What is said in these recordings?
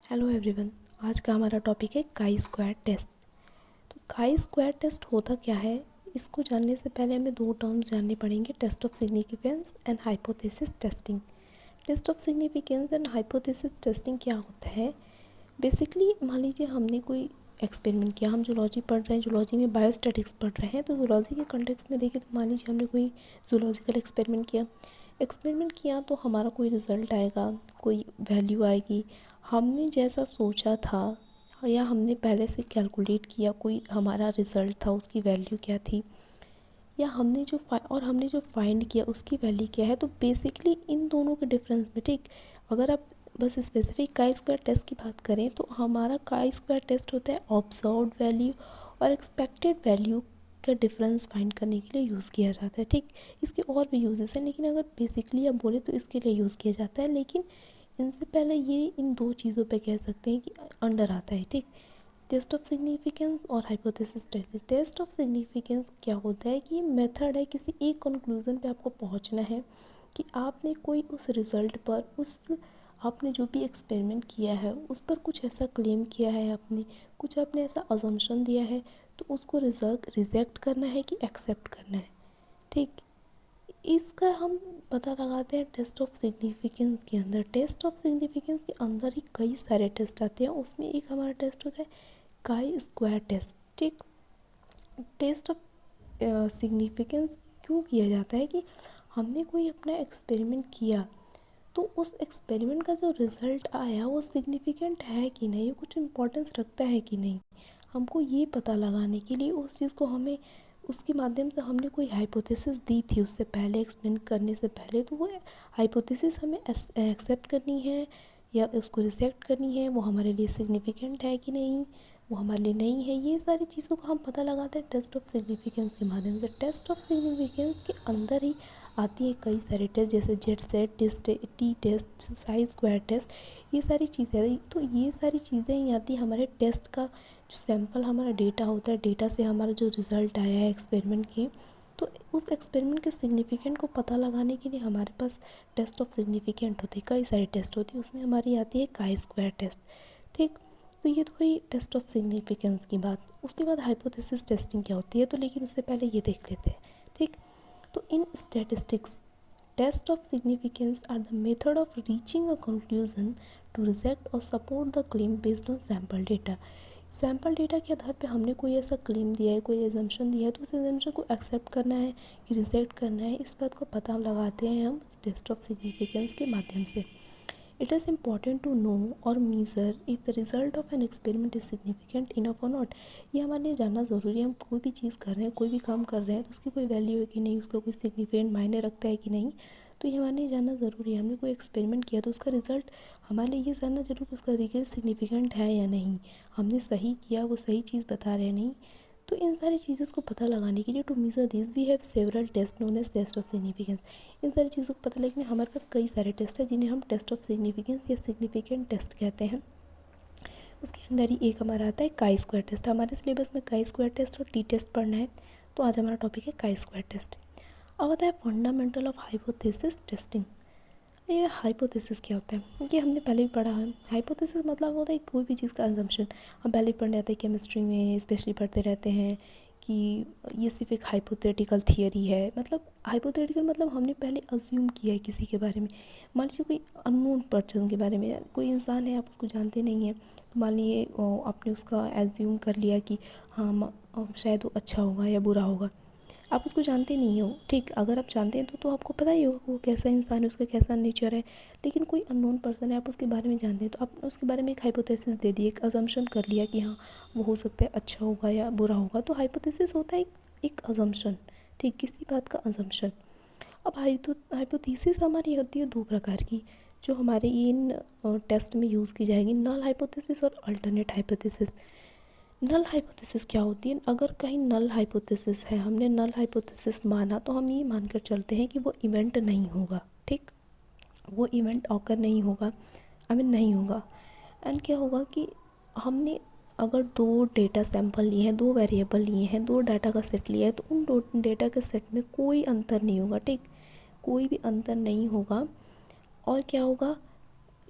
Hello everyone. आज का हमारा टॉपिक है काई स्क्वायर टेस्ट। तो काई स्क्वायर टेस्ट होता क्या है, इसको जानने से पहले हमें दो टर्म्स जानने पड़ेंगे, test of significance and hypothesis testing. Test of significance and hypothesis testing क्या होता है? बेसिकली मान लीजिए हमने कोई एक्सपेरिमेंट किया, हम जूलॉजी पढ़ रहे हैं, जूलॉजी में बायोस्टैटिक्स पढ़ रहे हैं, तो जूलॉजी के कॉन्टेक्स्ट में देखिए तो मान लीजिए हमने कोई जूलॉजिकल एक्सपेरिमेंट किया तो हमारा कोई रिज़ल्ट आएगा, कोई वैल्यू आएगी। हमने जैसा सोचा था या हमने पहले से कैलकुलेट किया, कोई हमारा रिज़ल्ट था, उसकी वैल्यू क्या थी, या हमने जो फाइंड किया उसकी वैल्यू क्या है। तो बेसिकली इन दोनों के डिफरेंस में, ठीक, अगर आप बस स्पेसिफिक काई स्क्वायर टेस्ट की बात करें तो हमारा काई स्क्वायर टेस्ट होता है ऑब्जर्व्ड वैल्यू और एक्सपेक्टेड वैल्यू का डिफरेंस फाइंड करने के लिए यूज़ किया जाता है। ठीक, इसके और भी यूजेस हैं, लेकिन अगर बेसिकली आप बोले तो इसके लिए यूज़ किया जाता है। लेकिन इनसे पहले ये इन दो चीज़ों पे कह सकते हैं कि अंडर आता है। ठीक, टेस्ट ऑफ सिग्निफिकेंस और hypothesis test. Test of significance क्या होता है कि ये मेथड है, किसी एक कंक्लूज़न पे आपको पहुंचना है कि आपने कोई उस रिज़ल्ट पर, उस आपने जो भी एक्सपेरिमेंट किया है उस पर कुछ ऐसा क्लेम किया है, आपने कुछ आपने ऐसा अजम्पशन दिया है, तो उसको रिजेक्ट करना है कि एक्सेप्ट करना है। ठीक, इसका हम पता लगाते हैं टेस्ट ऑफ सिग्निफिकेंस के अंदर। टेस्ट ऑफ सिग्निफिकेंस के अंदर ही कई सारे टेस्ट आते हैं, उसमें एक हमारा टेस्ट होता है काई स्क्वायर टेस्ट। ठीक, टेस्ट ऑफ सिग्निफिकेंस क्यों किया जाता है कि हमने कोई अपना एक्सपेरिमेंट किया तो उस एक्सपेरिमेंट का जो रिज़ल्ट आया वो सिग्निफिकेंट है कि नहीं, कुछ इम्पोर्टेंस रखता है कि नहीं। हमको ये पता लगाने के लिए उस चीज़ को हमें उसके माध्यम से हमने कोई हाइपोथेसिस दी थी उससे पहले, एक्सप्लेन करने से पहले, तो वो हाइपोथेसिस हमें एक्सेप्ट करनी है या उसको रिजेक्ट करनी है, वो हमारे लिए सिग्निफिकेंट है कि नहीं, वो हमारे लिए नहीं है। ये सारी चीज़ों को हम पता लगाते हैं टेस्ट ऑफ सिग्निफिकेंस के माध्यम से। टेस्ट ऑफ सिग्निफिकेंस के अंदर ही आती है कई सारे टेस्ट, जैसे Z set test, T test, chi square test, ये सारी चीज़ें। तो ये सारी चीज़ें ही आती है हमारे टेस्ट का जो सैंपल हमारा डेटा होता है, डेटा से हमारा जो रिज़ल्ट आया है एक्सपेरिमेंट की, तो उस एक्सपेरिमेंट के सिग्निफिकेंट को पता लगाने के लिए हमारे पास टेस्ट ऑफ सिग्निफिकेंट होते हैं, कई सारे टेस्ट होती है, उसमें हमारी आती है काई स्क्वायर टेस्ट। ठीक, तो ये तो हुई टेस्ट ऑफ सिग्निफिकेंस की बात। उसके बाद हाइपोथेसिस टेस्टिंग क्या होती है, तो लेकिन उससे पहले ये देख लेते हैं। ठीक, तो in statistics test of significance are the method of reaching a conclusion to reject और support the claim based on sample data. Sample data के आधार पे हमने कोई ऐसा क्लेम दिया है, कोई एजम्पशन दिया है, तो उस एजम्पशन को एक्सेप्ट करना है कि रिजेक्ट करना है, इस बात को पता लगाते हैं हम टेस्ट ऑफ सिग्निफिकेंस के माध्यम से। It is important to know or measure if the result of an experiment is significant enough or not. ये हमारे लिए जानना ज़रूरी है। हम कोई भी चीज़ कर रहे हैं, कोई भी काम कर रहे हैं, तो उसकी कोई वैल्यू है कि नहीं, उसका कोई सिग्निफिकेंट मायने रखता है कि नहीं, तो ये हमारे लिए जानना ज़रूरी है। हमने कोई एक्सपेरिमेंट किया तो उसका रिज़ल्ट हमारे लिए ये जानना जरूर उसका रिजल्ट सिग्निफिकेंट है या नहीं, हमने सही किया, वो सही चीज़ बता रहे हैं नहीं। तो इन सारी चीज़ों को पता लगाने के लिए to measure this we have several test known as test of significance. इन सारी चीज़ों को पता लगने हमारे पास कई सारे टेस्ट हैं जिन्हें हम टेस्ट ऑफ सिग्निफिकेंस या सिग्निफिकेंट टेस्ट कहते हैं। उसके अंदर ही एक हमारा आता है काई स्क्वायर टेस्ट। हमारे सिलेबस में काई स्क्वायर टेस्ट और टी टेस्ट पढ़ना है, तो आज हमारा टॉपिक है काई स्क्वायर टेस्ट। अब आता है फंडामेंटल ऑफ हाइपोथेसिस टेस्टिंग। ये हाइपोथेसिस क्या होता है, ये हमने पहले भी पढ़ा है। हाइपोथेसिस मतलब होता है कोई भी चीज़ का अजम्पशन। हम पहले भी पढ़ने आते हैं, केमिस्ट्री में स्पेशली पढ़ते रहते हैं कि ये सिर्फ एक हाइपोथेटिकल थियरी है। मतलब हाइपोथेटिकल मतलब हमने पहले अज्यूम किया है किसी के बारे में। मान लीजिए कोई अननोन पर्सन के बारे में, कोई इंसान है, आप उसको जानते नहीं हैं, तो मान लीजिए आपने उसका एज्यूम कर लिया कि हाँ शायद वो अच्छा होगा या बुरा होगा। आप उसको जानते नहीं हो, ठीक, अगर आप जानते हैं तो आपको पता ही होगा वो कैसा इंसान है, उसका कैसा नेचर है। लेकिन कोई अननोन पर्सन है, आप उसके बारे में जानते हैं, तो आप उसके बारे में एक हाइपोथेसिस दे दी, एक अजम्पशन कर लिया कि हाँ वो हो सकता है अच्छा होगा या बुरा होगा। तो हाइपोथेसिस होता है एक अजम्पशन, ठीक, किसी बात का अजम्पशन। अब हाइपोथेसिस हमारी होती है दो प्रकार की, जो हमारे इन टेस्ट में यूज़ की जाएगी, नल हाइपोथेसिस और अल्टरनेट हाइपोथेसिस। नल हाइपोथेसिस क्या होती है, अगर कहीं नल हाइपोथेसिस है, हमने नल हाइपोथेसिस माना, तो हम ये मानकर चलते हैं कि वो इवेंट नहीं होगा। ठीक, वो इवेंट ऑकर नहीं होगा, आई मीन नहीं होगा। एंड क्या होगा कि हमने अगर दो डेटा सैंपल लिए हैं, दो वेरिएबल लिए हैं, दो डाटा का सेट लिया है, तो उन दो डेटा के सेट में कोई अंतर नहीं होगा। ठीक, कोई भी अंतर नहीं होगा। और क्या होगा,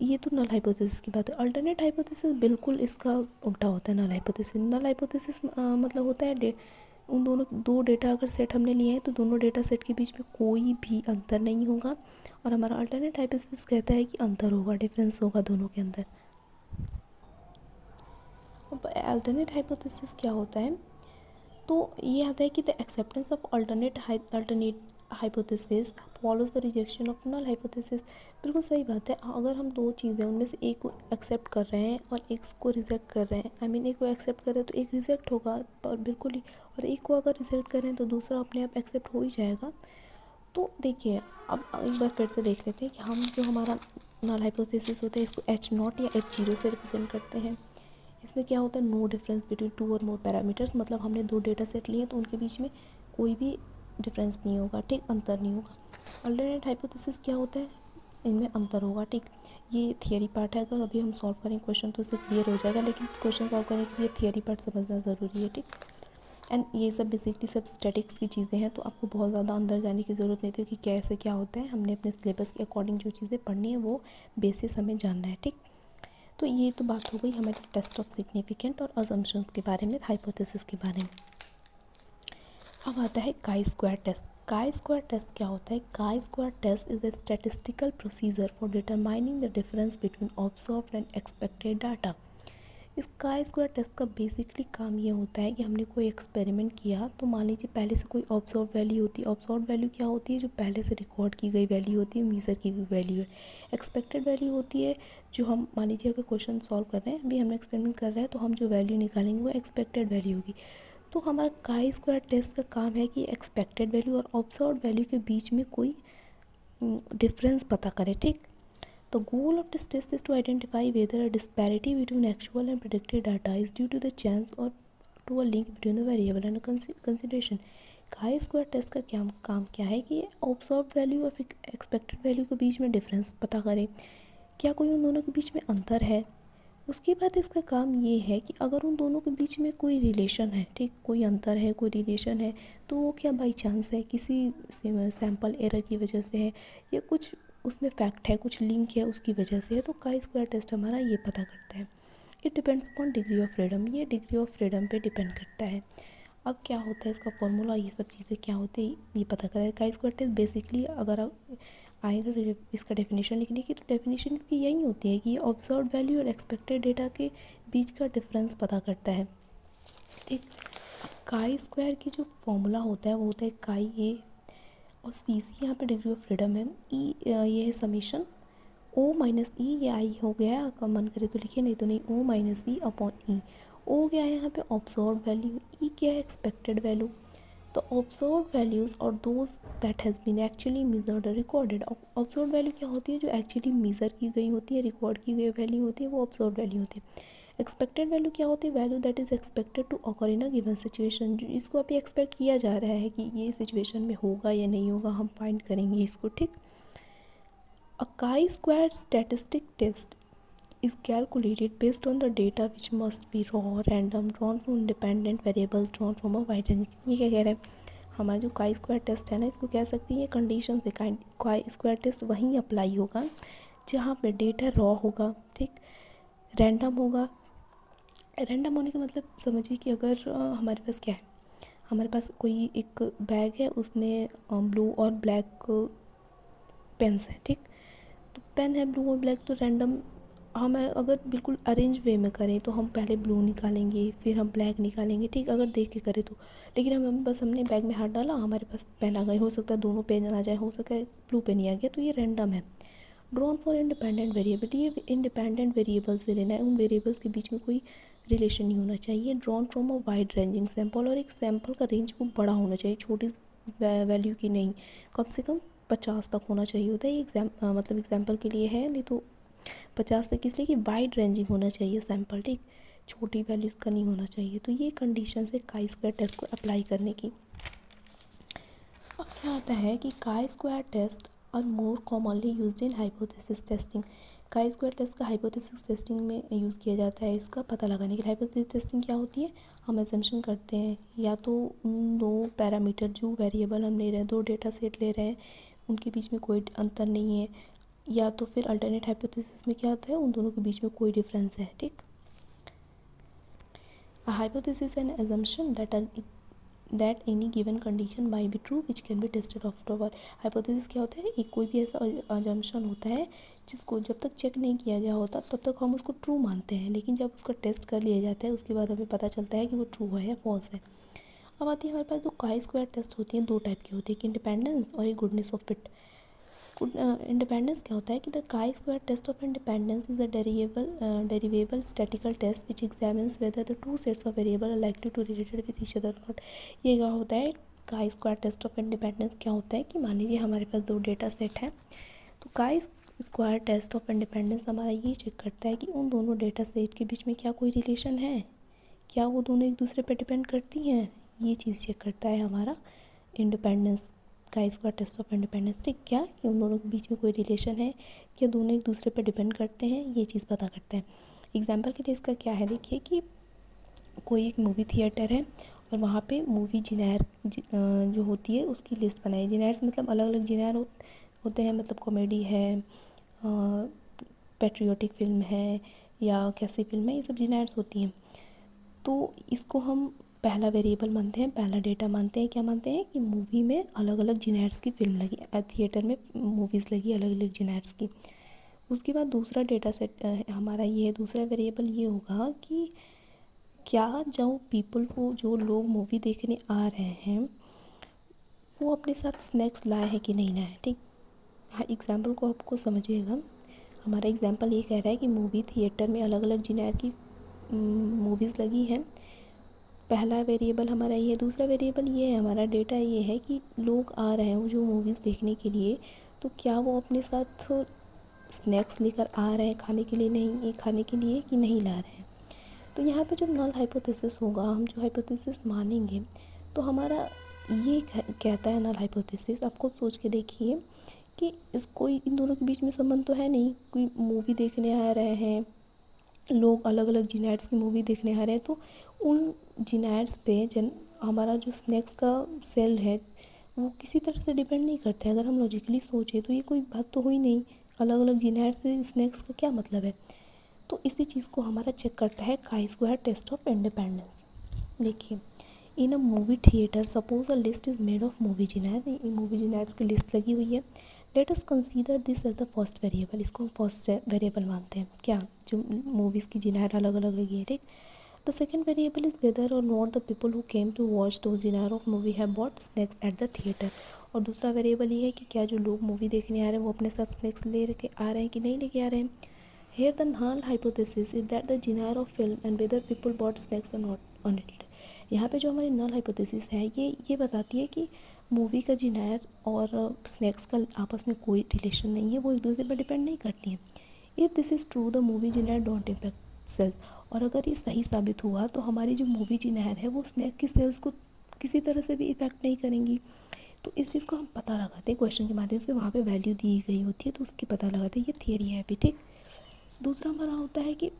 ये तो नल हाइपोथेसिस की बात है। अल्टरनेट हाइपोथेसिस बिल्कुल इसका उल्टा होता है नल हाइपोथेसिस। नल हाइपोथेसिस मतलब होता है उन दोनों दो डेटा अगर सेट हमने लिए हैं तो दोनों डेटा सेट के बीच में कोई भी अंतर नहीं होगा, और हमारा अल्टरनेट हाइपोथेसिस कहता है कि अंतर होगा, डिफरेंस होगा दोनों के अंदर। अब अल्टरनेट हाइपोथेसिस क्या होता है, तो ये आता है कि the acceptance of alternate hypothesis follows the rejection of null hypothesis. बिल्कुल सही बात है। अगर हम दो चीज़ें उनमें से एक को एक्सेप्ट कर रहे हैं और एक को रिजेक्ट कर रहे हैं, आई मीन एक को एक्सेप्ट कर रहे हैं तो एक रिजेक्ट होगा पर बिल्कुल ही, और एक को अगर रिजेक्ट कर रहे हैं तो दूसरा अपने आप एक्सेप्ट हो ही जाएगा। तो देखिए, अब एक बार फिर से देख लेते हैं कि हम जो हमारा नल हाइपोथेसिस होता है इसको H0 या H0 से रिप्रेजेंट करते हैं। इसमें क्या होता है, no difference between two or more parameters, मतलब हमने दो डेटा सेट लिए तो उनके बीच में कोई भी डिफरेंस नहीं होगा, ठीक, अंतर नहीं होगा। अल्टरनेट हाइपोथेसिस क्या होता है, इनमें अंतर होगा, ठीक। ये थियरी पार्ट है, अगर अभी हम सॉल्व करेंगे क्वेश्चन तो इससे क्लियर हो जाएगा, लेकिन क्वेश्चन सॉल्व करने के लिए थियरी पार्ट समझना ज़रूरी है, ठीक। एंड ये सब बेसिकली सब स्टैटिक्स की चीज़ें हैं, तो आपको बहुत ज़्यादा अंदर जाने की ज़रूरत नहीं थी कि कैसे क्या होता है। हमने अपने सिलेबस के अकॉर्डिंग जो चीज़ें पढ़नी है वो बेसिस हमें जानना है, ठीक। तो ये तो बात हो गई हमारे टेस्ट ऑफ सिग्निफिकेंट और असम्पशंस के बारे में, हाइपोथेसिस के बारे में। अब आता है chi square test. Chi square test क्या होता है, chi square test is a statistical procedure for determining the difference between observed and expected data. इस काई स्क्वायर टेस्ट का बेसिकली काम ये होता है कि हमने कोई एक्सपेरिमेंट किया, तो मान लीजिए पहले से कोई ऑब्जर्व वैल्यू होती है। ऑब्जर्व वैल्यू क्या होती है, जो पहले से रिकॉर्ड की गई वैल्यू होती है, मीज़र की गई वैल्यू है। एक्सपेक्टेड वैल्यू होती है जो हम, मान लीजिए अगर क्वेश्चन सॉल्व कर रहे हैं, अभी हमने एक्सपेरिमेंट कर रहे हैं तो हम जो वैल्यू निकालेंगे वो एक्सपेक्टेड वैल्यू होगी। तो हमारा काई स्क्वायर टेस्ट का काम है कि एक्सपेक्टेड वैल्यू और ऑब्जर्व वैल्यू के बीच में कोई डिफरेंस पता करें, ठीक। The goal of this test is to identify whether a disparity between actual and predicted data is due to the chance or to a link between the variable and a consideration. Chi square test का क्या काम क्या है कि observe value और expected value के बीच में डिफरेंस पता करें, क्या कोई उन दोनों के बीच में अंतर है। उसके बाद इसका काम ये है कि अगर उन दोनों के बीच में कोई रिलेशन है, ठीक, कोई अंतर है, कोई रिलेशन है, तो वो क्या बाई चांस है, किसी सैम्पल एरर की वजह से है, या कुछ उसमें फैक्ट है, कुछ लिंक है उसकी वजह से है। तो काई स्क्वायर टेस्ट हमारा ये पता करता है। It depends upon degree of freedom, ये डिग्री ऑफ फ्रीडम पे डिपेंड करता है। अब क्या होता है इसका फॉर्मूला, ये सब चीज़ें क्या होती है ये पता करता है। काई स्क्वायर टेस्ट बेसिकली अगर आएगा इसका डेफिनेशन लिखने की, तो डेफिनेशन इसकी यही होती है कि ऑब्जर्व वैल्यू और एक्सपेक्टेड डेटा के बीच का डिफरेंस पता करता है, ठीक। काई स्क्वायर की जो फॉर्मूला होता है वो होता है काई ए, और सी सी यहाँ पे डिग्री ऑफ फ्रीडम है, ई ये है समीशन ओ माइनस ई, ये आई हो गया, अगर मन करे तो लिखिए, नहीं तो नहीं, ओ माइनस ई अपॉन ई। ओ क्या है यहाँ पे ऑब्जर्व वैल्यू, ई क्या है एक्सपेक्टेड वैल्यू। तो ऑब्जर्व वैल्यूज़ और those that has been actually measured और रिकॉर्डेड। ऑब्जर्व वैल्यू क्या होती है, जो एक्चुअली मेज़र की गई होती है, रिकॉर्ड की गई वैल्यू होती है, वो ऑब्जर्व वैल्यू होती है। एक्सपेक्टेड वैल्यू क्या होती है, value that is expected to occur in a given situation, जो इसको अभी एक्सपेक्ट किया जा रहा है कि ये सिचुएशन में होगा या नहीं होगा, हम फाइंड करेंगे इसको, ठीक। A chi square statistic test is calculated based on the data which must be raw, random, drawn from independent variables, drawn from a wide range। ये क्या कह रहे हैं, हमारा जो काई स्क्वायर टेस्ट है ना, इसको कह सकते हैं ये कंडीशन से काई स्क्वायर टेस्ट वहीं अप्लाई होगा जहाँ पे डेटा रॉ होगा, ठीक, रैंडम होगा। रैंडम होने का मतलब समझिए कि अगर हमारे पास क्या है, हमारे पास कोई एक बैग है, उसमें ब्लू और ब्लैक पेन्स हैं, ठीक। तो पेन है ब्लू और ब्लैक, तो रैंडम हम अगर बिल्कुल अरेंज वे में करें तो हम पहले ब्लू निकालेंगे, फिर हम ब्लैक निकालेंगे, ठीक, अगर देख के करें तो। लेकिन हम बस हमने बैग में हाथ डाला, हमारे पास पेन आ गए, हो सकता है दोनों पेन आ जाए, हो सकता है ब्लू पेन ही आ गया, तो ये रैंडम है। ड्रॉन फॉर इंडिपेंडेंट वेरिएबल, ये इंडिपेंडेंट वेरिएबल से लेना है, उन वेरिएबल्स के बीच में कोई रिलेशन नहीं होना चाहिए। Drawn from a wide ranging sample, और एक सैम्पल का रेंज वो बड़ा होना चाहिए, छोटी वैल्यू की नहीं, कम से कम 50 तक होना चाहिए होता है। मतलब एग्जाम्पल के लिए है, नहीं तो 50 तक इसलिए कि वाइड रेंजिंग होना चाहिए सैम्पल, ठीक, छोटी वैल्यूज़ का नहीं होना चाहिए। तो ये कंडीशन है काई स्क्वायर टेस्ट को अप्लाई करने की। अब क्या आता है कि chi square test are more commonly used in hypothesis testing. Chi square test का हाइपोथेसिस टेस्टिंग में यूज़ किया जाता है, इसका पता लगाने के लिए। हाइपोथेसिस टेस्टिंग क्या होती है, हम एजम्पशन करते हैं या तो उन दो पैरामीटर, जो वेरिएबल हम ले रहे हैं, दो डेटा सेट ले रहे हैं, उनके बीच में कोई अंतर नहीं है, या तो फिर अल्टरनेट हाइपोथेसिस में क्या होता है, उन दोनों के बीच में कोई डिफरेंस है, ठीक। A hypothesis is an assumption that any given condition might be true which can be tested afterward. hypothesis क्या होता है, एक कोई भी ऐसा assumption होता है जिसको जब तक चेक नहीं किया गया होता तब तक हम उसको ट्रू मानते हैं, लेकिन जब उसका टेस्ट कर लिया जाता है उसके बाद हमें पता चलता है कि वो ट्रू है या फॉल्स है। अब आती है हमारे पास जो काई स्क्वायर टेस्ट होती हैं, दो टाइप की होती है, कि इंडिपेंडेंस और एक गुडनेस ऑफ फिट। इंडिपेंडेंस क्या होता है कि the chi square test of independence is a derivable statistical test which examines whether the two sets of variable are likely to related with each other not. ये क्या होता है, chi square test of independence क्या होता है कि मान लीजिए हमारे पास दो डेटा सेट है, तो काई स्क्वायर टेस्ट ऑफ इंडिपेंडेंस हमारा ये चेक करता है कि उन दोनों डेटा सेट के बीच में क्या कोई रिलेशन है, क्या वो दोनों एक दूसरे पर डिपेंड करती हैं, ये चीज़ चेक करता है हमारा इंडिपेंडेंस काई स्क्वायर टेस्ट ऑफ इंडिपेंडेंस। ठीक, क्या कि उन दोनों के बीच में कोई रिलेशन है, क्या दोनों एक दूसरे पर डिपेंड करते हैं, ये चीज़ पता करते हैं। एग्जाम्पल के लिए इसका क्या है, देखिए कि कोई एक मूवी थिएटर है और वहाँ पे मूवी जिनैर जो होती है उसकी लिस्ट बनाई। जिनैर्स मतलब अलग अलग जिनैर होते हैं, मतलब कॉमेडी है, पैट्रियोटिक फिल्म है या कैसी फिल्म है, ये सब जिनैर्स होती हैं। तो इसको हम पहला वेरिएबल मानते हैं, पहला डेटा मानते हैं, क्या मानते हैं कि मूवी में अलग अलग जिनैर्स की फिल्म लगी, थिएटर में मूवीज़ लगी अलग अलग जिनैर्स की। उसके बाद दूसरा डेटा सेट हमारा ये है, दूसरा वेरिएबल ये होगा कि क्या जो लोग मूवी देखने आ रहे हैं वो अपने साथ स्नैक्स लाए हैं कि नहीं लाए। ठीक, हाँ, एग्जाम्पल को आपको समझिएगा। हमारा एग्जाम्पल ये कह रहा है कि मूवी थिएटर में अलग अलग जिनैर की मूवीज़ लगी हैं, पहला वेरिएबल हमारा ये है। दूसरा वेरिएबल ये है, हमारा डेटा ये है कि लोग आ रहे हैं जो मूवीज़ देखने के लिए, तो क्या वो अपने साथ स्नैक्स लेकर आ रहे हैं खाने के लिए, नहीं खाने के लिए कि नहीं ला रहे हैं। तो यहाँ पे जो नल हाइपोथेसिस होगा, हम जो हाइपोथेसिस मानेंगे, तो हमारा ये कहता है नल हाइपोथेसिस, आपको सोच के देखिए कि कोई इन दोनों के बीच में संबंध तो है नहीं, कोई मूवी देखने आ रहे हैं लोग, अलग अलग जिनैर्स की मूवी देखने आ रहे हैं, तो उन जिनैर्स पे हमारा जो स्नैक्स का सेल है वो किसी तरह से डिपेंड नहीं करता है। अगर हम लॉजिकली सोचें तो ये कोई बात तो हुई नहीं, अलग अलग जिनैर्स से स्नैक्स का क्या मतलब है। तो इसी चीज़ को हमारा चेक करता है chi square test of independence. देखिए, in a movie theatre suppose a list is made of movie genre, movie genres की लिस्ट लगी हुई है। Let us consider this as the first variable, इसको हम फर्स्ट वेरिएबल मानते हैं, क्या जो मूवीज़ की जिनैर अलग अलग लगी है। ठीक, the second variable is whether or not the people who came to watch the genre of movie have bought snacks at the theatre. और दूसरा वेरिएबल ये है कि क्या जो लोग मूवी देखने आ रहे हैं वो अपने साथ स्नैक्स ले के आ रहे हैं कि नहीं लेके आ रहे हैं। Here the null hypothesis is that the genre of film and whether people bought snacks or not on it. यहाँ पे जो हमारी नल हाइपोथेसिस है ये बताती है कि मूवी का जिनर और स्नैक्स का आपस में कोई रिलेशन नहीं है, वो एक दूसरे पर डिपेंड नहीं करती हैं। If this is true the movie genre don't impact sales, और अगर ये सही साबित हुआ तो हमारी जो मूवी जिनर है वो स्नैक की सेल्स को किसी तरह से भी इफेक्ट नहीं करेंगी। तो इस चीज़ को हम पता लगाते हैं क्वेश्चन के माध्यम से, वहाँ पे वैल्यू दी गई होती है तो उसकी पता लगाते हैं, ये थियरी है अभी। ठीक, दूसरा हमारा होता है कि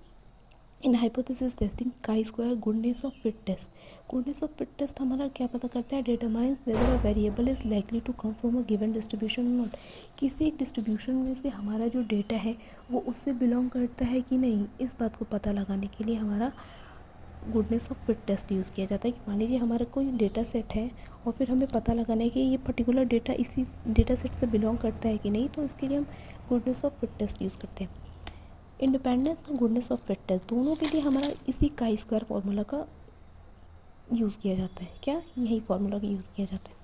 in hypothesis testing chi square goodness of fit test. Goodness of fit test हमारा क्या पता करता है, determines whether a variable is likely to come from a given distribution not, किसी एक डिस्ट्रीब्यूशन में से हमारा जो डेटा है वो उससे बिलोंग करता है कि नहीं, इस बात को पता लगाने के लिए हमारा goodness of fit test use किया जाता है। कि मान लीजिए हमारा कोई डेटा सेट है और फिर हमें पता लगाना है कि ये पर्टिकुलर डेटा इसी डेटा सेट से बिलोंग करता है कि नहीं, तो इसके लिए हम goodness of fit test use करते हैं। इंडिपेंडेंस और गुडनेस ऑफ फिट टेस्ट दोनों के लिए हमारा इसी काई स्क्वायर फार्मूला का यूज़ किया जाता है, क्या यही फार्मूला का यूज़ किया जाता है।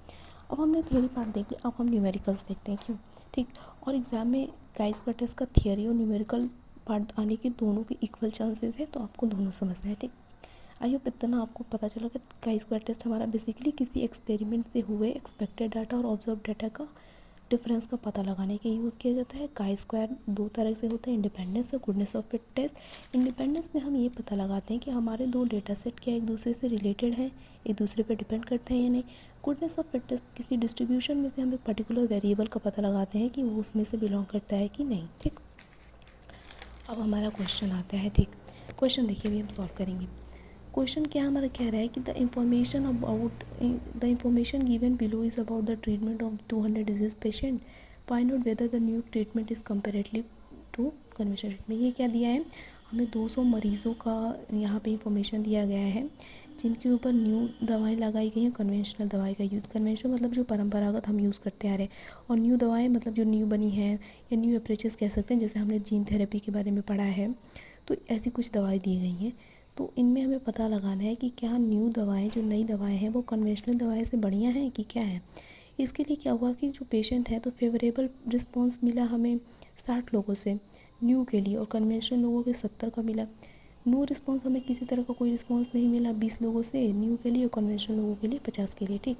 अब हमने थियरी पार्ट देख लिया, अब हम न्यूमेरिकल्स देखते हैं क्यों। ठीक, और एग्ज़ाम में काई स्क्वायर टेस्ट का थियरी और न्यूमेरिकल पार्ट आने के दोनों के इक्वल चांसेस है, तो आपको दोनों समझना है। ठीक, आई होप इतना आपको पता चला कि काई स्क्वायर टेस्ट हमारा बेसिकली किसी एक्सपेरिमेंट से हुए एक्सपेक्टेड डाटा और ऑब्जर्व डाटा का डिफरेंस का पता लगाने के यूज़ किया जाता है। काई स्क्वायर दो तरह से होता है, इंडिपेंडेंस और goodness of fit test. Independence में हम ये पता लगाते हैं कि हमारे दो डेटा सेट क्या एक दूसरे से रिलेटेड हैं, एक दूसरे पर डिपेंड करते हैं या नहीं। गुडनेस ऑफ फिट टेस्ट किसी डिस्ट्रीब्यूशन में से हम एक पर्टिकुलर वेरिएबल का पता लगाते हैं कि वो उसमें से बिलोंग करता है कि नहीं। ठीक, अब हमारा क्वेश्चन आता है। ठीक, क्वेश्चन देखिए अभी हम सॉल्व करेंगे। क्वेश्चन क्या हमारा कह रहा है कि the information given below is about the treatment of 200 disease patient. Find out whether the new treatment is comparatively to conventional treatment. ये क्या दिया है हमें, 200 मरीज़ों का यहाँ पे इंफॉर्मेशन दिया गया है जिनके ऊपर न्यू दवाएं लगाई गई हैं कन्वेंशनल दवाई का यूज़। कन्वेंशनल मतलब जो परंपरागत हम यूज़ करते आ रहे हैं, और न्यू दवाएं मतलब जो न्यू बनी है या न्यू अप्रोचेस कह सकते हैं, जैसे हमने जीन थेरेपी के बारे में पढ़ा है। तो ऐसी कुछ दवाएं दी गई हैं, तो इनमें हमें पता लगाना है कि क्या न्यू दवाएँ जो नई दवाएँ हैं वो कन्वेंशनल दवाएँ से बढ़िया हैं कि क्या है। इसके लिए क्या हुआ कि जो पेशेंट है तो फेवरेबल रिस्पॉन्स मिला हमें 60 लोगों से न्यू के लिए, और कन्वेंशनल लोगों के 70 का मिला। नो रिस्पॉन्स हमें किसी तरह का कोई रिस्पॉन्स नहीं मिला 20 लोगों से न्यू के लिए, और कन्वेंशनल लोगों के लिए 50 के लिए, ठीक।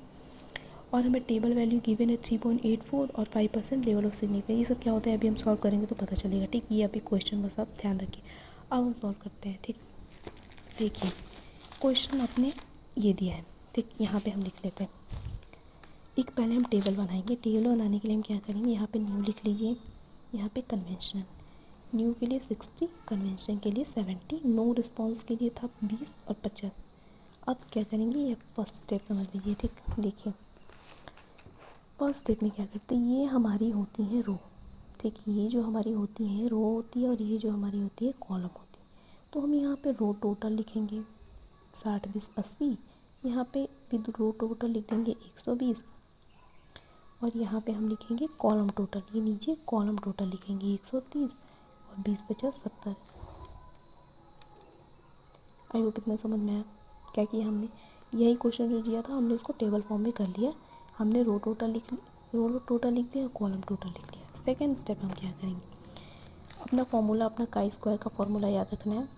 और हमें टेबल वैल्यू गिवन है 3.84 और 5% लेवल ऑफ सिग्निफिकेंस। ये सब क्या होता है अभी हम सॉल्व करेंगे तो पता चलेगा, ठीक। ये अभी क्वेश्चन बस आप ध्यान रखिए। अब हम सॉल्व करते हैं, ठीक। देखिए क्वेश्चन आपने ये दिया है, ठीक। यहाँ पे हम लिख लेते हैं। एक पहले हम टेबल बनाएंगे। टेबल बनाने के लिए हम क्या करेंगे, यहाँ पे न्यू लिख लीजिए, यहाँ पे कन्वेंशनल। न्यू के लिए 60, कन्वेंशन के लिए 70, नो रिस्पॉन्स के लिए था 20 और 50। अब क्या करेंगे, ये फर्स्ट स्टेप समझ लीजिए, ठीक। देखिए फर्स्ट स्टेप में क्या करते हैं, ये हमारी होती है रो, ठीक। ये जो हमारी होती है रो होती है, और ये जो हमारी होती है कॉलम होती है। तो हम यहाँ पे रो टोटल लिखेंगे 60 20 80, यहाँ पे भी रो टोटल लिख देंगे 120, और यहाँ पे हम लिखेंगे कॉलम टोटल, ये नीचे कॉलम टोटल लिखेंगे 130 और 20 50 70। आई होप इतना समझ में आया। क्या किया हमने, यही क्वेश्चन जो दिया था हमने उसको टेबल फॉर्म में कर लिया। हमने रो टोटल लिख दिया, कॉलम टोटल लिख लिया। सेकेंड स्टेप हम क्या करेंगे, अपना फॉर्मूला, अपना काई स्क्वायर का फॉर्मूला याद रखना है,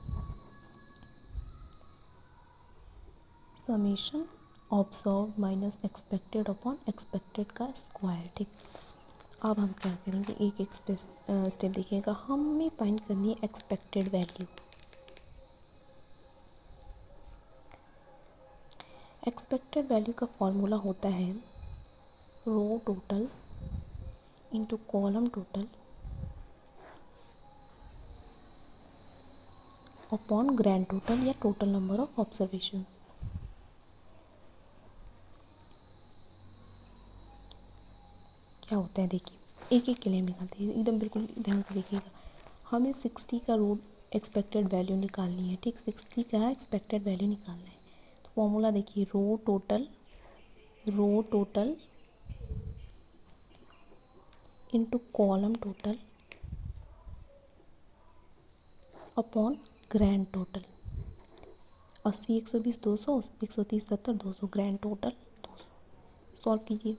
summation observe minus expected upon expected का स्क्वायर, ठीक। अब हम क्या करेंगे, एक एक स्टेप देखिएगा। हमें फाइंड करनी है एक्सपेक्टेड वैल्यू। एक्सपेक्टेड वैल्यू का फॉर्मूला होता है row total into column total upon grand total या टोटल नंबर ऑफ ऑब्जर्वेशंस। क्या होता है देखिए, एक एक के लिए निकालते हैं, एकदम बिल्कुल ध्यान से देखिएगा। हमें 60 का रो एक्सपेक्टेड वैल्यू निकालनी है, ठीक। 60 का एक्सपेक्टेड वैल्यू निकालना है, तो फॉर्मूला देखिए, row total into column total upon grand total. 80 120 200, 130 70 200, grand total 200। Solve कीजिए,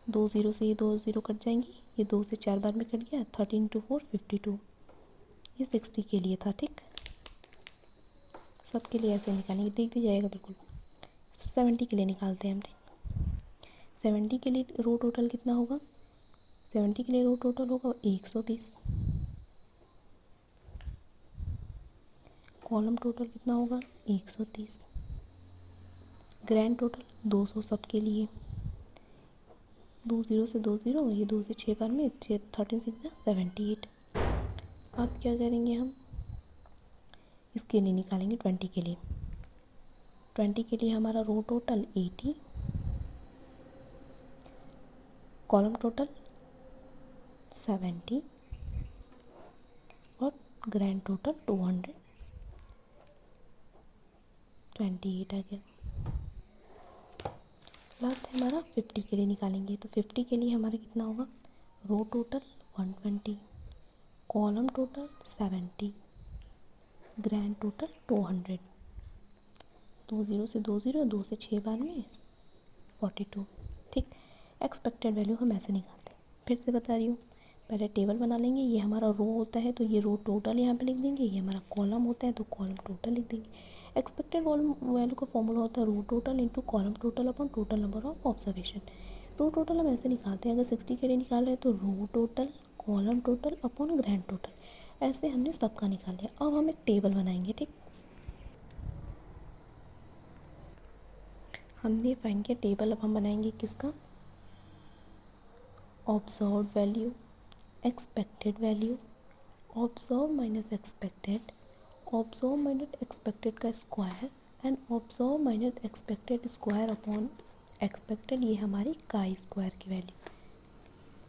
2 0 से ये 2 0 कट जाएंगी, ये 2 से 4 बार में कट गया, 13 × 4 52। ये 60 के लिए था, ठीक। सब के लिए ऐसे निकालेंगे, देखते जाएगा बिल्कुल। 70 के लिए निकालते हैं हम, ठीक। 70 के लिए रो टोटल कितना होगा, 70 के लिए रो टोटल होगा 120, कॉलम टोटल कितना होगा 130, ग्रैंड टोटल 200 सब के लिए। 2 0 से 2 0, ये 2 से 6 बार में 13 6 78। अब क्या करेंगे हम, इसके लिए निकालेंगे 20 के लिए। 20 के लिए हमारा रो टोटल 80, कॉलम टोटल 70 और ग्रैंड टोटल 228 आ गया। लास्ट है हमारा 50 के लिए निकालेंगे, तो 50 के लिए हमारा कितना होगा, row total 120, column total 70, grand total 200। 2 0 से 2 0, 2 से 6 बार में 42, ठीक। एक्सपेक्टेड वैल्यू हम ऐसे निकालते हैं, फिर से बता रही हूँ। पहले टेबल बना लेंगे, ये हमारा रो होता है तो ये रो टोटल यहाँ पे लिख देंगे, ये हमारा कॉलम होता है तो कॉलम टोटल लिख देंगे। एक्सपेक्टेड वैल्यू का फॉर्मूला होता है row total into column total upon total number of observation. Row total हम ऐसे निकालते हैं, अगर 60 के लिए निकाल रहे हैं तो row total column total upon grand total, ऐसे हमने सबका निकाल लिया। अब हम एक टेबल बनाएंगे, ठीक। हमने फाइंड किया टेबल, अब हम बनाएंगे किसका, observe value, expected value, observe minus expected, observe minus expected का square and observe minus expected square upon expected, ये हमारी काई स्क्वायर की वैल्यू,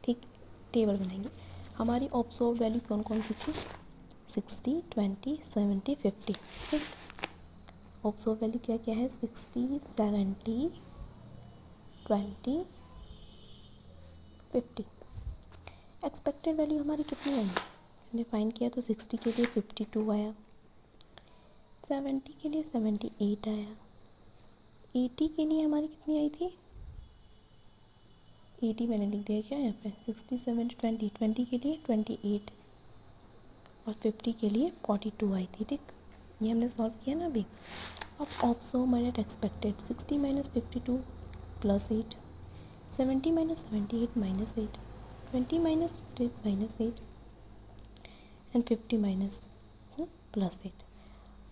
ठीक। टेबल बनाएंगे। हमारी ऑब्जर्व वैल्यू कौन कौन सी थी? 60, 20, 70, 50। ठीक, ऑब्जर्व वैल्यू क्या क्या है? 60, 70, 20, 50। एक्सपेक्टेड वैल्यू हमारी कितनी आई? हमने फाइंड किया तो 60 के लिए 52 आया, 70 के लिए 78 आया, 80 के लिए हमारी कितनी आई थी? 80 मैंने लिख दिया क्या यहाँ पे? 60, 70, 20, 20 के लिए 28 और 50 के लिए 42 आई थी। ठीक, ये हमने सॉल्व किया ना अभी। अब observe minus expected, 60 minus 52 plus 8, 70 minus 78 minus 8, 20 minus 8 minus 8 and 50 minus plus 8।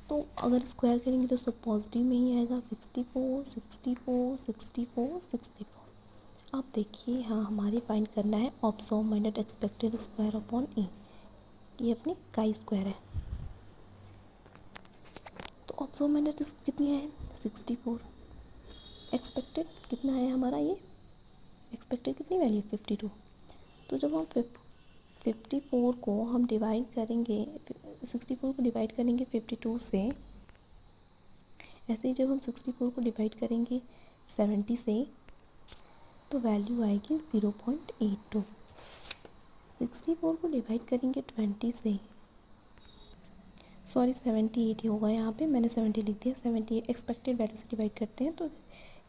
तो अगर स्क्वायर करेंगे तो सब पॉजिटिव में ही आएगा। 64, 64, 64, 64। आप देखिए, हाँ हमारी फाइंड करना है observe minus expected square upon A. ये अपनी काई स्क्वायर है। तो ऑब्जर्व माइनस कितनी है? 64। एक्सपेक्टेड कितना है हमारा? ये एक्सपेक्टेड कितनी वैल्यू? 52। तो जब हम 54 को हम डिवाइड करेंगे, 64 को डिवाइड करेंगे 52 से, ऐसे ही जब हम 64 को डिवाइड करेंगे 70 से तो वैल्यू आएगी 0.82। 64 को डिवाइड करेंगे 20 से, सॉरी 78 ही होगा यहाँ पे, मैंने 70 लिख दिया। 78 एक्सपेक्टेड वैल्यू से डिवाइड करते हैं तो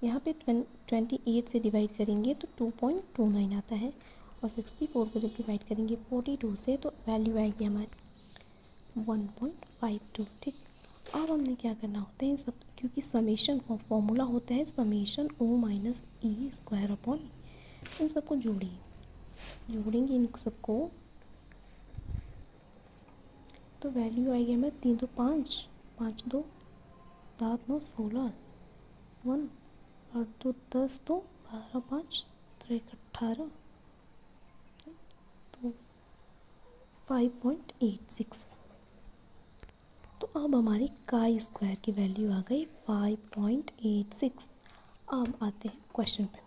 यहाँ पे 28 से डिवाइड करेंगे तो 2.29 आता है। और 64 को जब डिवाइड करेंगे 42 से तो वैल्यू आएगी हमारी 1.52। ठीक, अब हमने क्या करना होता है इन सब, क्योंकि समेशन का फॉर्मूला होता है summation O minus E square upon, इन सबको जोड़ेंगे इन सबको, तो वैल्यू आएगी हमें 3 तो 5, 5 2 7 9 16, 1 8 2 10 तो 12 5 3 18, तो 5.86। तो अब हमारी काई स्क्वायर की वैल्यू आ गई 5.86। अब आते हैं क्वेश्चन पे।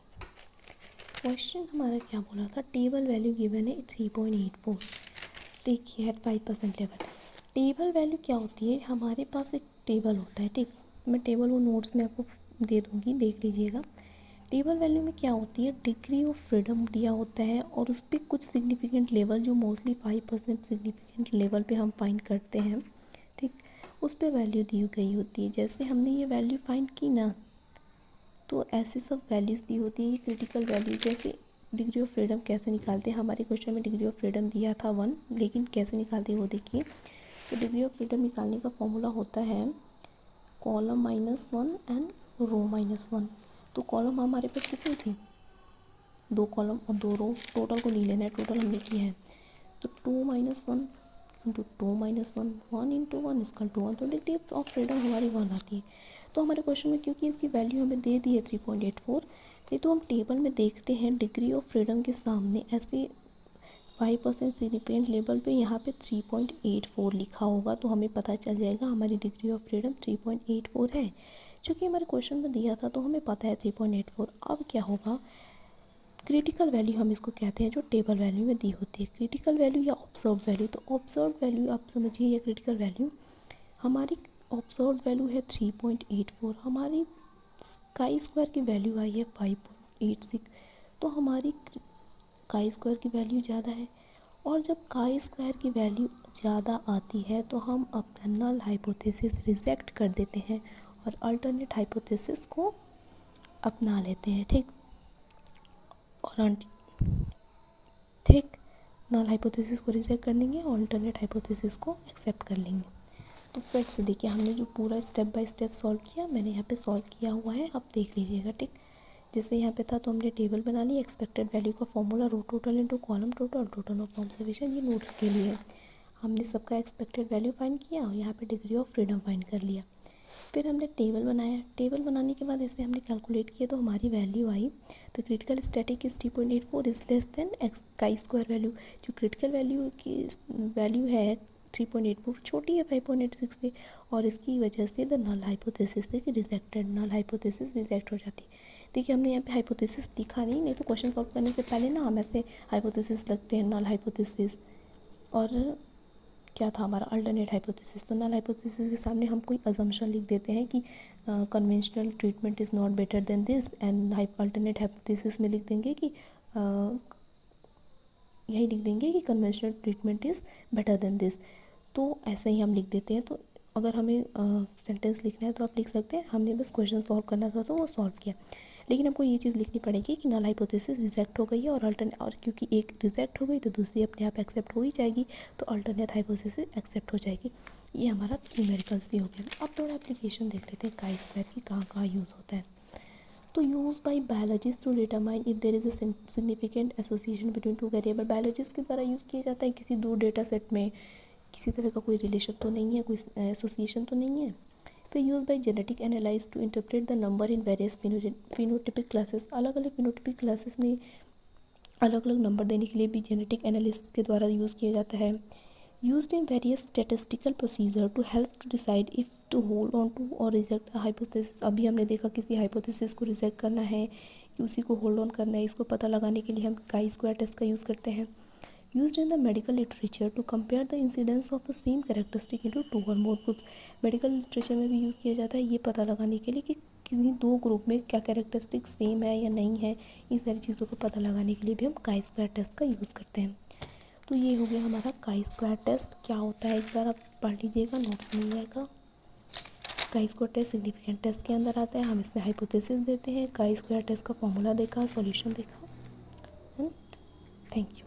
क्वेश्चन हमारा क्या बोला था? टेबल वैल्यू गिवन है 3.84। देखिए एट 5% लेवल। टेबल वैल्यू क्या होती है? हमारे पास एक टेबल होता है। ठीक, मैं टेबल वो नोट्स में आपको दे दूँगी, देख लीजिएगा। टेबल वैल्यू में क्या होती है? डिग्री ऑफ फ्रीडम दिया होता है और उस पर कुछ सिग्निफिकेंट लेवल, जो मोस्टली 5% सिग्निफिकेंट लेवल पे हम फाइंड करते हैं। ठीक, उस पर वैल्यू दी गई होती है। जैसे हमने ये वैल्यू फाइंड की ना, तो ऐसे सब वैल्यूज़ दी होती है क्रिटिकल वैल्यू। जैसे डिग्री ऑफ फ्रीडम कैसे निकालते हैं? हमारे क्वेश्चन में डिग्री ऑफ फ्रीडम दिया था 1, लेकिन कैसे निकालते हैं वो देखिए। तो डिग्री ऑफ फ्रीडम निकालने का फॉर्मूला होता है कॉलम -1 एंड रो -1। तो कॉलम हमारे पास कितनी थी? 2 कॉलम और 2 रो, टोटल को नहीं लेना है, टोटल हमने किया है। तो 2 - 1 इंटू 2 - 1, 1 इंटू 1 इक्वल टू 1। तो डिग्री ऑफ फ्रीडम हमारी 1 आती है। तो हमारे क्वेश्चन में क्योंकि इसकी वैल्यू हमें दे दी है 3.84, नहीं तो हम टेबल में देखते हैं डिग्री ऑफ फ्रीडम के सामने ऐसे 5% सिग्निफिकेंट लेवल पे यहाँ पे 3.84 लिखा होगा, तो हमें पता चल जाएगा हमारी डिग्री ऑफ फ्रीडम 3.84 है। चूँकि हमारे क्वेश्चन में दिया था तो हमें पता है 3.84। अब क्या होगा? क्रिटिकल वैल्यू हम इसको कहते हैं, जो टेबल वैल्यू में दी होती है। क्रिटिकल वैल्यू या ऑब्जर्व वैल्यू, तो ऑब्जर्व वैल्यू आप समझिए, या क्रिटिकल वैल्यू हमारी ऑब्जर्व वैल्यू है 3.84। हमारी काई स्क्वायर की वैल्यू आई है 5.86। तो हमारी काई स्क्वायर की वैल्यू ज़्यादा है। और जब काई स्क्वायर की वैल्यू ज़्यादा आती है तो हम अपना नल हाइपोथेसिस रिजेक्ट कर देते हैं और अल्टरनेट हाइपोथेसिस को अपना लेते हैं। ठीक, और ठीक, नल हाइपोथेसिस को रिजेक्ट कर देंगे और अल्टरनेट हाइपोथेसिस को एक्सेप्ट कर लेंगे। तो फिर से देखिए, हमने जो पूरा स्टेप बाय स्टेप सॉल्व किया, मैंने यहाँ पे सॉल्व किया हुआ है, आप देख लीजिएगा। ठीक, जैसे यहाँ पे था तो हमने टेबल बना ली। एक्सपेक्टेड वैल्यू का formula row total into column total, total of observation, ये नोट्स के लिए हमने सबका एक्सपेक्टेड वैल्यू फाइंड किया और यहाँ पे डिग्री ऑफ फ्रीडम फाइंड कर लिया। फिर हमने टेबल बनाया। टेबल बनाने के बाद ऐसे हमने कैलकुलेट किया तो हमारी वैल्यू आई। तो critical static is 3.84 is less than x chi square value. जो क्रिटिकल वैल्यू की वैल्यू है 3.84 छोटी है 5.86 से, और इसकी वजह से द नल हाइपोथेसिस से रिजेक्टेड, नल हाइपोथेसिस रिजेक्ट हो जाती है। देखिए हमने यहाँ पे हाइपोथेसिस लिखा नहीं तो क्वेश्चन सॉल्व करने से पहले ना हम ऐसे हाइपोथेसिस लगते हैं, नल हाइपोथेसिस और क्या था हमारा अल्टरनेट हाइपोथेसिस। तो नल हाइपोथेसिस के सामने हम कोई अजम्पशन लिख देते हैं कि conventional treatment is not better than this, and alternate hypothesis में लिख देंगे कि यही लिख देंगे कि conventional treatment is better than this. तो ऐसे ही हम लिख देते हैं। तो अगर हमें सेंटेंस लिखना है तो आप लिख सकते हैं, हमने बस क्वेश्चन सॉल्व करना था तो वो सॉल्व किया। लेकिन हमको ये चीज़ लिखनी पड़ेगी कि नल हाइपोथेसिस रिजेक्ट हो गई है और क्योंकि एक रिजेक्ट हो गई तो दूसरी अपने आप एक्सेप्ट हो ही जाएगी, तो अल्टरनेट हाइपोथेसिस एक्सेप्ट हो जाएगी। ये हमारा न्यूमेरिकल्स भी हो गया। अब थोड़ा एप्लीकेशन देख लेते हैं काई स्क्वायर की कहाँ कहाँ यूज़ होता है। तो use by biologist to determine if there is a significant association between two variable. Biologist के द्वारा यूज़ किया जाता है किसी दो डेटा सेट में किसी तरह का कोई रिलेशन तो नहीं है, कोई एसोसिएशन तो नहीं है। फिर use by genetic analyse to interpret the number in various phenotypic classes. अलग अलग फिनोटिपिक क्लासेस में अलग अलग नंबर देने के लिए भी जेनेटिक एनालिसिस के द्वारा यूज़ किया जाता है। Used in various statistical procedure to help to decide if to hold on to or reject a hypothesis. अभी हमने देखा किसी हाइपोथेसिस को रिजेक्ट करना है कि उसी को होल्ड ऑन करना है, इसको पता लगाने के लिए हम काई स्क्वायर टेस्ट का यूज़ करते हैं। Used in the medical literature to compare the incidence of the same characteristic into two or more groups. Medical literature में भी यूज़ किया जाता है ये पता लगाने के लिए कि किसी दो ग्रुप में क्या कैरेक्टरिस्टिक सेम है या नहीं है। इन सारी चीज़ों को पता लगाने के लिए भी हम काई स्क्वायर टेस्ट का यूज़ करते हैं। तो ये हो गया हमारा काई स्क्वायर टेस्ट। क्या होता है एक बार आप पढ़ लीजिएगा, नोट्स मिल जाएगा। काई स्क्वायर टेस्ट सिग्निफिकेंट टेस्ट के अंदर आता है। हम इसमें हाइपोथेसिस देते हैं, काई स्क्वायर टेस्ट का फॉर्मूला देखा, सॉल्यूशन देखा। Thank you.